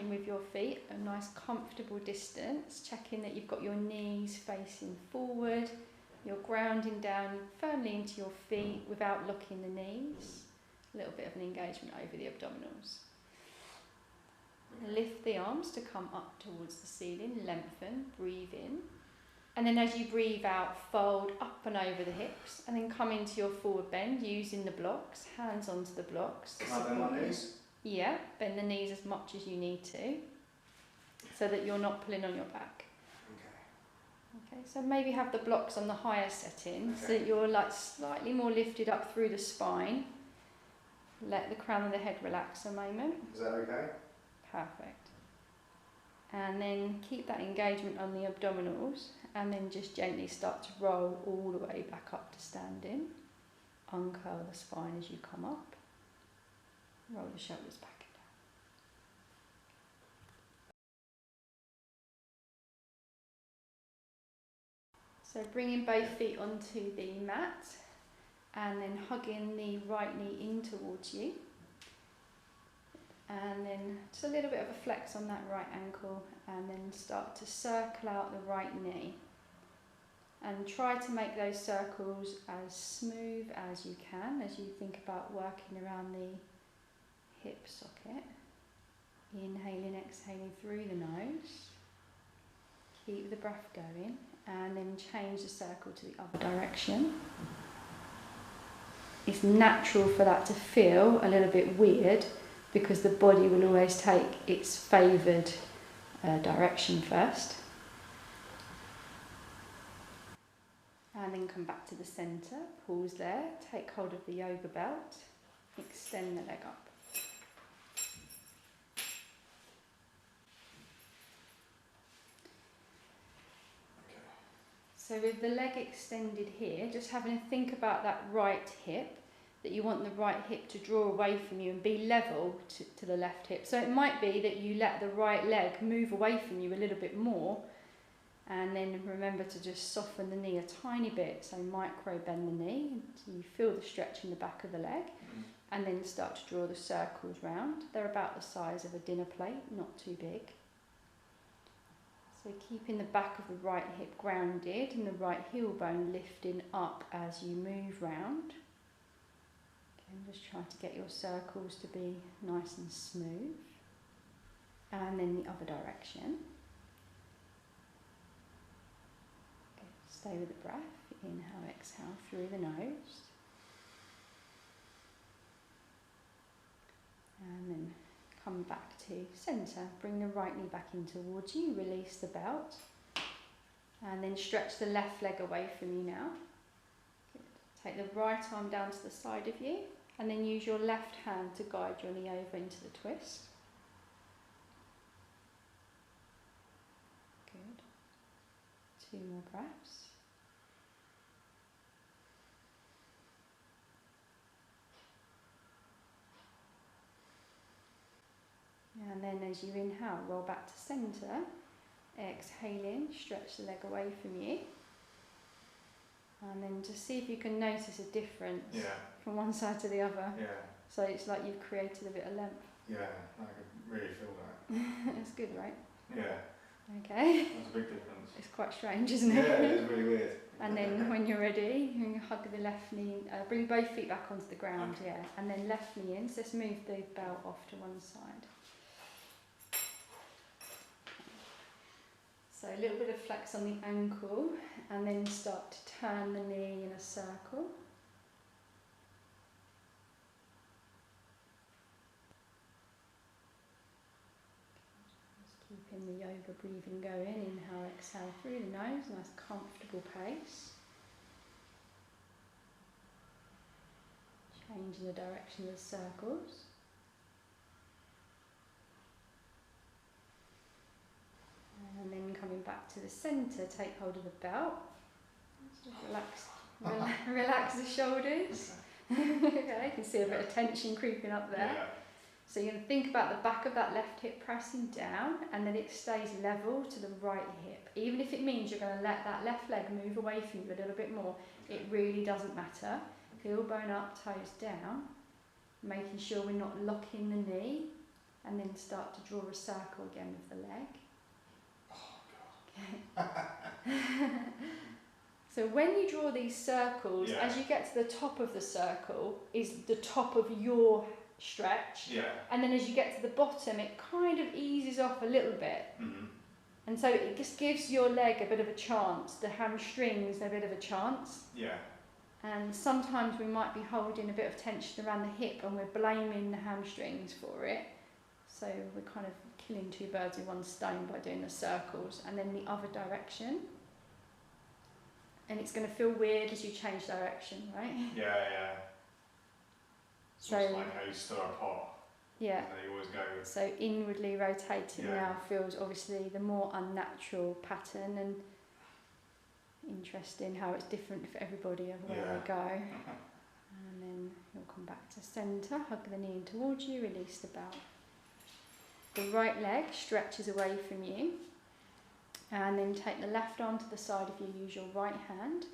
starting with your feet, a nice comfortable distance, checking that you've got your knees facing forward, you're grounding down firmly into your feet without locking the knees. A little bit of an engagement over the abdominals. Lift the arms to come up towards the ceiling, lengthen, breathe in. And then as you breathe out, fold up and over the hips, and then come into your forward bend using the blocks, hands onto the blocks. Can I bend my knees? Yeah, bend the knees as much as you need to, so that you're not pulling on your back. Okay, so maybe have the blocks on the higher setting, so that you're like slightly more lifted up through the spine. Let the crown of the head relax a moment. Is that okay? Perfect. And then keep that engagement on the abdominals, and then just gently start to roll all the way back up to standing. Uncurl the spine as you come up. Roll the shoulders back and down. So bringing both feet onto the mat, and then hugging the right knee in towards you. And then just a little bit of a flex on that right ankle, and then start to circle out the right knee. And try to make those circles as smooth as you can as you think about working around the hip socket. Inhaling, exhaling through the nose. Keep the breath going, and then change the circle to the other direction. It's natural for that to feel a little bit weird, because the body will always take its favoured direction first. And then come back to the centre, pause there, take hold of the yoga belt, extend the leg up. So with the leg extended here, just having a think about that right hip, that you want the right hip to draw away from you and be level to the left hip. So it might be that you let the right leg move away from you a little bit more, and then remember to just soften the knee a tiny bit, so micro bend the knee until you feel the stretch in the back of the leg, and then start to draw the circles round. They're about the size of a dinner plate, not too big. So keeping the back of the right hip grounded and the right heel bone lifting up as you move round. And just try to get your circles to be nice and smooth. And then the other direction. Okay, stay with the breath. Inhale, exhale through the nose. And then come back to centre. Bring the right knee back in towards you. Release the belt. And then stretch the left leg away from you now. Good. Take the right arm down to the side of you. And then use your left hand to guide your knee over into the twist. Good. 2 more breaths. And then as you inhale, roll back to centre. Exhaling, stretch the leg away from you. And then just see if you can notice a difference from one side to the other. Yeah. So it's like you've created a bit of length. Yeah, I can really feel that. It's good, right? Yeah. Okay. That's a big difference. It's quite strange, isn't it? Yeah, it's really weird. And then when you're ready, you can hug the left knee, bring both feet back onto the ground, yeah. And then left knee in, so just move the belt off to one side. So a little bit of flex on the ankle, and then start to turn the knee in a circle. Just keeping the yoga breathing going. Inhale, exhale through the nose, nice comfortable pace. Changing the direction of the circles. And then coming back to the centre, take hold of the belt. Just relax the shoulders. Okay, you can see a bit of tension creeping up there. Yeah. So you're going to think about the back of that left hip pressing down, and then it stays level to the right hip. Even if it means you're going to let that left leg move away from you a little bit more, it really doesn't matter. Heel bone up, toes down, making sure we're not locking the knee, and then start to draw a circle again with the leg. Oh God. Okay. So when you draw these circles, Yeah. as you get to the top of the circle is the top of your stretch, Yeah. and then as you get to the bottom it kind of eases off a little bit. Mm-hmm. And so it just gives your leg a bit of a chance, the hamstrings a bit of a chance. Yeah. And sometimes we might be holding a bit of tension around the hip and we're blaming the hamstrings for it. So we're kind of killing two birds with one stone by doing the circles and then the other direction. And it's going to feel weird as you change direction, right? Yeah, yeah. It's So- almost like how you stir a pot. Yeah. And then you always go, So inwardly rotating Yeah. now feels obviously the more unnatural pattern, and interesting how it's different for everybody of where Yeah. they go. And then you'll come back to centre, hug the knee in towards you, release the belt. The right leg stretches away from you, and then take the left arm to the side if you use your right hand,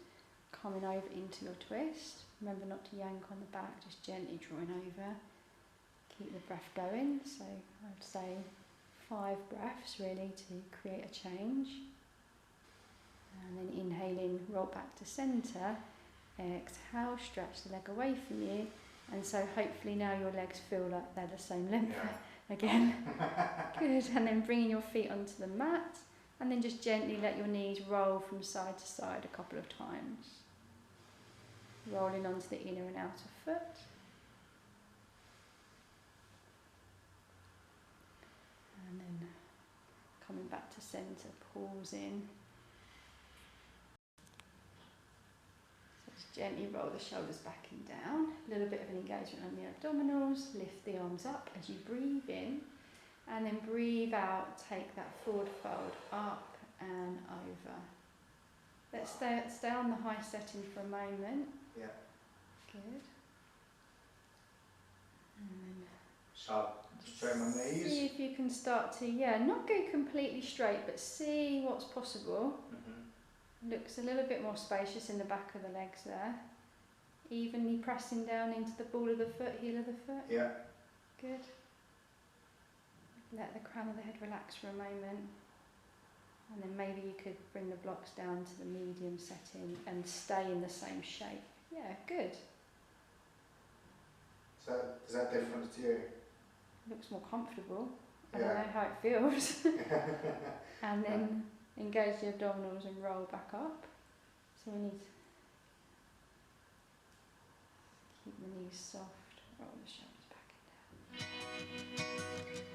coming over into your twist. Remember not to yank on the back, just gently drawing over. Keep the breath going, so I'd say 5 breaths really to create a change. And then inhaling, roll back to centre. Exhale, stretch the leg away from you. And so hopefully now your legs feel like they're the same length yeah. again. Good. And then bringing your feet onto the mat. And then just gently let your knees roll from side to side a couple of times. Rolling onto the inner and outer foot. And then coming back to centre, pausing. So just gently roll the shoulders back and down. A little bit of an engagement on the abdominals. Lift the arms up as you breathe in. And then breathe out, take that forward fold up and over. Let's stay on the high setting for a moment. Yeah. Good. And then Sharp, straight my see knees. if you can start to, not go completely straight, but see what's possible. Mm-hmm. Looks a little bit more spacious in the back of the legs there. Evenly pressing down into the ball of the foot, heel of the foot. Yeah. Good. Let the crown of the head relax for a moment. And then maybe you could bring the blocks down to the medium setting and stay in the same shape. Yeah, good. So, is that different to you? Looks more comfortable. I Yeah. don't know how it feels. And then engage the abdominals and roll back up. So we need to keep the knees soft, roll the shoulders back and down.